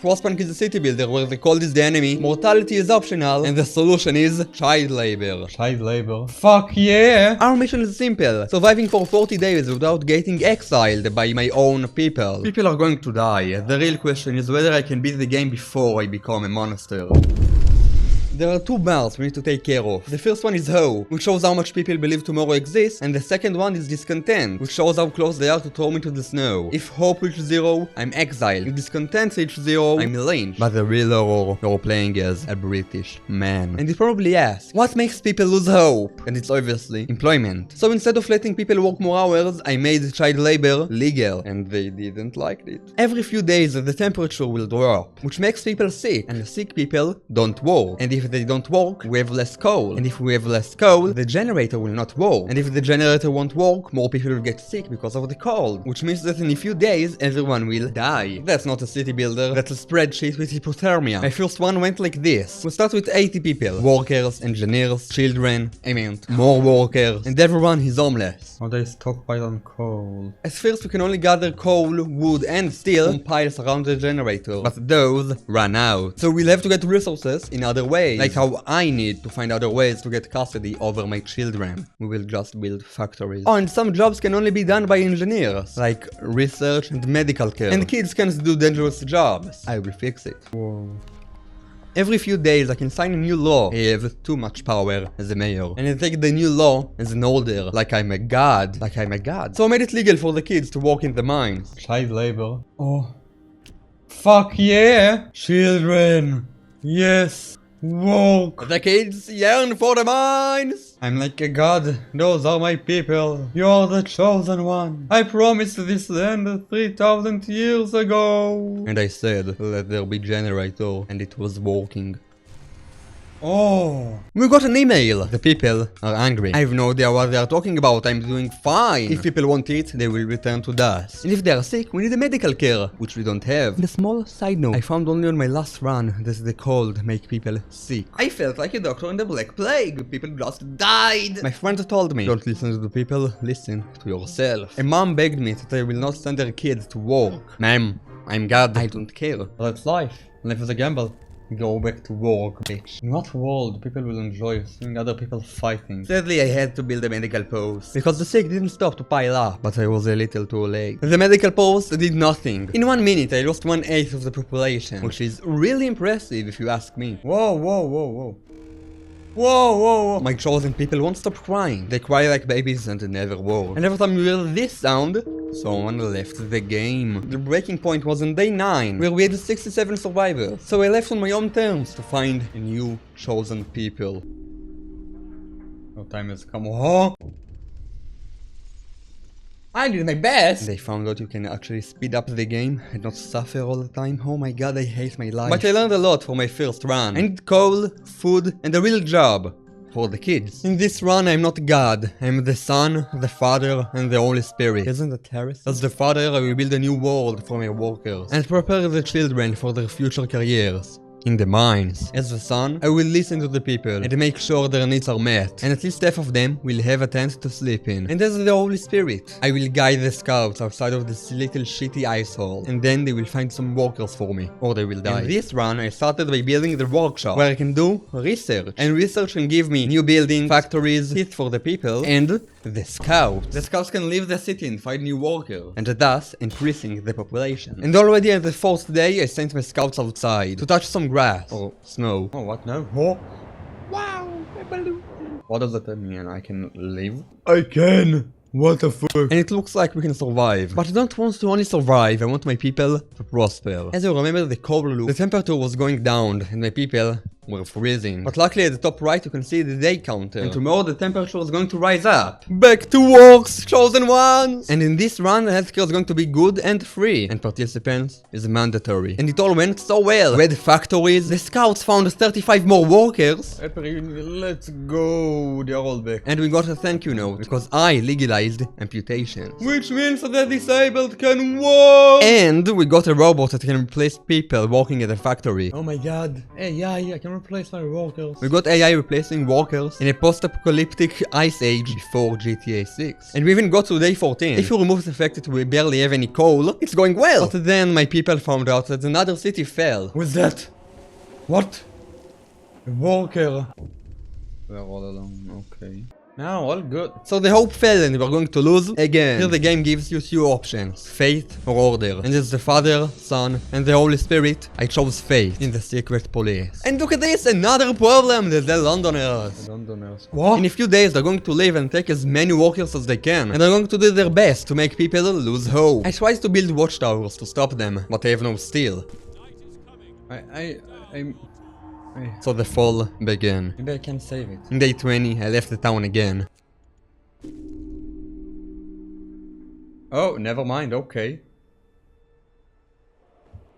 Frostpunk is a city builder where the cold is the enemy, mortality is optional, and the solution is child labor. Child labor? Fuck yeah! Our mission is simple, surviving for 40 days without getting exiled by my own people. People are going to die. The real question is whether I can beat the game before I become a monster. There are two bars we need to take care of. The first one is hope, which shows how much people believe tomorrow exists, and the second one is discontent, which shows how close they are to throw me to the snow. If hope reaches 0, I'm exiled. If discontent reaches 0, I'm lynched. But the real horror, you're playing as a British man. And you probably ask, what makes people lose hope? And it's obviously employment. So instead of letting people work more hours, I made child labor legal, and they didn't like it. Every few days the temperature will drop, which makes people sick, and the sick people don't work. And if they don't work, we have less coal. And if we have less coal, the generator will not work. And if the generator won't work, more people will get sick because of the cold. Which means that in a few days, everyone will die. That's not a city builder, that's a spreadsheet with hypothermia. My first one went like this. We'll start with 80 people. Workers, engineers, children, more workers. And everyone is homeless. How they stockpile on coal? At first we can only gather coal, wood and steel from piles around the generator. But those run out. So we'll have to get resources in other ways. Like how I need to find other ways to get custody over my children. We will just build factories. Oh, and some jobs can only be done by engineers, like research and medical care. And kids can't do dangerous jobs. I will fix it. Whoa. Every few days I can sign a new law. I have too much power as a mayor. And I take the new law as an order, like I'm a god. So I made it legal for the kids to work in the mines. Child labor? Oh. Fuck yeah! Children! Yes! Work! The kids yearn for the mines! I'm like a god. Those are my people. You're the chosen one. I promised this land 3,000 years ago. And I said, let there be generator, and it was working. Oh. We got an email. The people are angry. I have no idea what they are talking about. I'm doing fine. If people want it, they will return to dust. And if they are sick, we need a medical care, which we don't have. And a small side note, I found only on my last run that the cold make people sick. I felt like a doctor in the Black Plague. People just died. My friend told me, don't listen to the people, listen to yourself. A mom begged me that I will not send her kids to work. Ma'am, I'm God. I don't care. That's life. Life is a gamble. Go back to work, bitch. In what world people will enjoy seeing other people fighting? Sadly, I had to build a medical post, because the sick didn't stop to pile up, but I was a little too late. The medical post did nothing. In 1 minute, I lost 1/8 of the population, which is really impressive if you ask me. Whoa, whoa, whoa, whoa. Whoa, whoa, whoa. My chosen people won't stop crying. They cry like babies and they never work. And every time you hear this sound, someone left the game. The breaking point was on day 9, where we had 67 survivors. So I left on my own terms to find a new chosen people. No time has come. Oh. I did my best! They found out you can actually speed up the game and not suffer all the time. Oh my god, I hate my life. But I learned a lot for my first run. I need coal, food, and a real job. For the kids. In this run, I'm not God. I'm the Son, the Father, and the Holy Spirit. Isn't that heresy? As the Father, I will build a new world for my workers. And prepare the children for their future careers. In the mines. As the Son, I will listen to the people and make sure their needs are met, and at least half of them will have a tent to sleep in. And as the Holy Spirit, I will guide the scouts outside of this little shitty icehole, and then they will find some workers for me, or they will die. In this run, I started by building the workshop, where I can do research, and research can give me new buildings, factories, fit for the people, and the scouts. The scouts can leave the city and find new workers, and thus increasing the population. And already on the 4th day, I sent my scouts outside to touch some grass or snow. Oh, what now? Oh. Wow, a balloon. What does that mean? I can live? I can! What the fuck? And it looks like we can survive. But I don't want to only survive, I want my people to prosper. As you remember the cold loop, the temperature was going down and my people were freezing. But luckily at the top right you can see the day counter. And tomorrow the temperature is going to rise up. Back to works, chosen ones! And in this run healthcare is going to be good and free. And participants is mandatory. And it all went so well. We had factories, the scouts found 35 more workers. Let's go. They're all back. And we got a thank you note because I legalized amputations. Which means that the disabled can walk! And we got a robot that can replace people working at a factory. Oh my god. Hey, yeah, I can replace my workers. We got AI replacing workers in a post-apocalyptic ice age before GTA 6. And we even got to day 14. If you remove the fact that we barely have any coal, it's going well. But then my people found out that another city fell. Who's that? What? A worker. We're all alone, okay. Now, all good. So the hope fell and we're going to lose again. Here the game gives you two options, faith or order. And it's the Father, Son, and the Holy Spirit. I chose faith in the secret police. And look at this, another problem, there's the Londoners. Londoners. What? In a few days they're going to leave and take as many workers as they can. And they're going to do their best to make people lose hope. I tried to build watchtowers to stop them, but I have no steel. So the fall began. Maybe I can save it. In day 20, I left the town again. Oh, never mind, okay.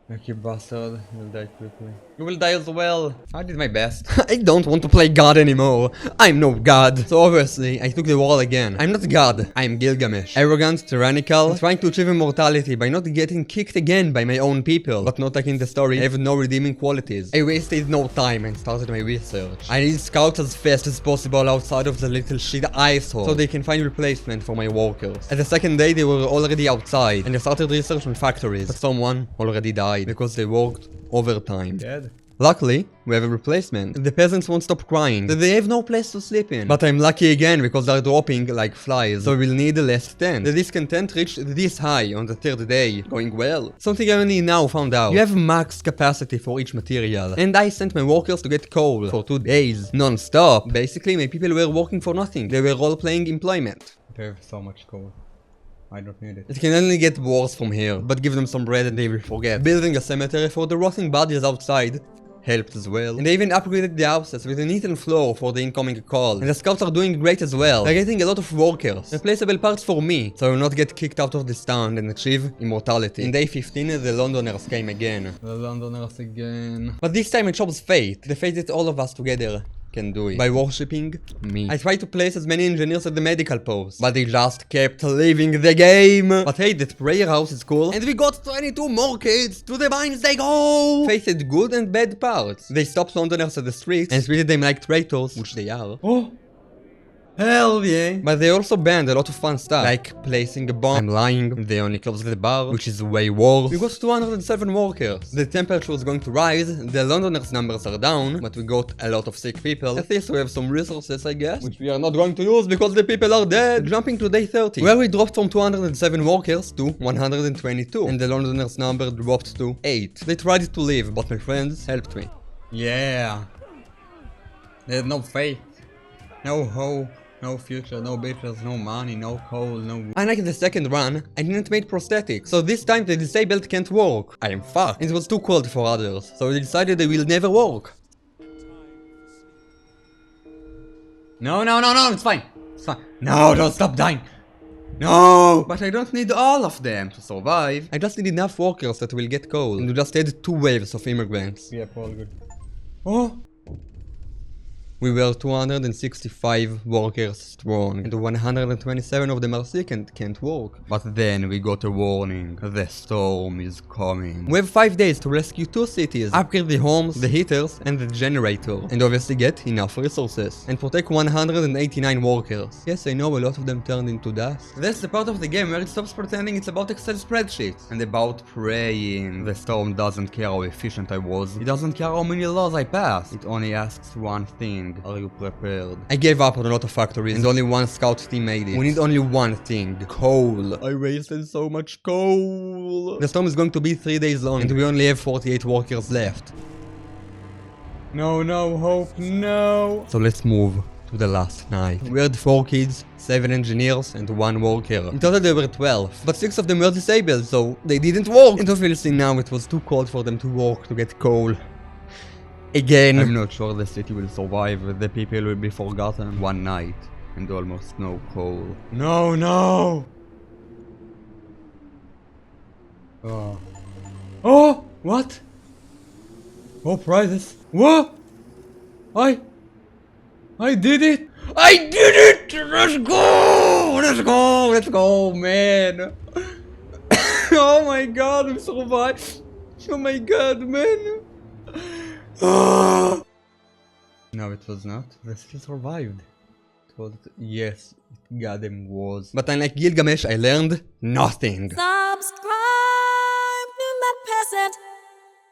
Lucky bastard, you'll die quickly. You will die as well. I did my best. I don't want to play God anymore. I'm no God. So obviously, I took the wall again. I'm not God. I'm Gilgamesh. Arrogant, tyrannical, trying to achieve immortality by not getting kicked again by my own people. But not like in the story, I have no redeeming qualities. I wasted no time and started my research. I need scouts as fast as possible outside of the little shit ice hole, so they can find replacement for my workers. At the second day, they were already outside, and I started research on factories. But someone already died because they worked overtime. Dead. Luckily, we have a replacement. The peasants won't stop crying that they have no place to sleep in. But I'm lucky again because they're dropping like flies, so we'll need less tent. The discontent reached this high on the third day, going well. Something I only now found out. You have max capacity for each material, and I sent my workers to get coal for 2 days, non-stop. Basically, my people were working for nothing. They were all playing employment. They have so much coal. I don't need it. It can only get worse from here, but give them some bread and they will forget. Building a cemetery for the rotting bodies outside helped as well. And they even upgraded the houses with an eaten floor for the incoming call. And the scouts are doing great as well. They're getting a lot of workers. Replaceable parts for me, so I will not get kicked out of this town and achieve immortality. In day 15, the Londoners came again. The Londoners again. But this time I chose fate. The fate that all of us together can do it. By worshipping me. I tried to place as many engineers at the medical post, but they just kept leaving the game. But hey, that prayer house is cool. And we got 22 more kids. To the mines they go! Faith had good and bad parts. They stopped Londoners at the streets and treated them like traitors, which they are. Oh! Hell yeah! But they also banned a lot of fun stuff, like placing a bomb. I'm lying, they only closed the bar, which is way worse. We got 207 workers. The temperature is going to rise, the Londoners' numbers are down, but we got a lot of sick people. At least we have some resources, I guess, which we are not going to use because the people are dead. Jumping to day 30, where we dropped from 207 workers to 122, and the Londoners' number dropped to 8. They tried to leave, but my friends helped me. Yeah. There's no faith. No hope. No future, no bitches, no money, no coal, no... Unlike the second run, I didn't make prosthetics, so this time the disabled can't work. I am fucked. It was too cold for others, so I decided they will never work. No, it's fine. It's fine. No, don't stop dying. No! But I don't need all of them to survive. I just need enough workers that will get coal, and we just had 2 waves of immigrants. Yeah, all good. Oh! We were 265 workers strong, and 127 of them are sick and can't work. But then we got a warning. The storm is coming. We have 5 days to rescue 2 cities, upgrade the homes, the heaters, and the generator. And obviously get enough resources. And protect 189 workers. Yes, I know a lot of them turned into dust. That's the part of the game where it stops pretending it's about Excel spreadsheets. And about praying. The storm doesn't care how efficient I was. It doesn't care how many laws I passed. It only asks one thing. Are you prepared? I gave up on a lot of factories and only one scout team made it. We need only one thing. Coal. I wasted so much coal. The storm is going to be 3 days long and we only have 48 workers left. No, hope, no. So let's move to the last night. We had 4 kids, 7 engineers, and 1 worker. In total there were 12, but 6 of them were disabled, so they didn't work. And obviously now it was too cold for them to work to get coal. Again. I'm not sure the city will survive. The people will be forgotten. 1 night and almost no coal. No. Oh, what? Oh, prizes. What? I did it. I did it. Let's go, man. Oh my god, we survived. Oh my god, man. No, it was not. They still survived. It was... Yes, it goddamn was. But unlike Gilgamesh, I learned nothing. Subscribe.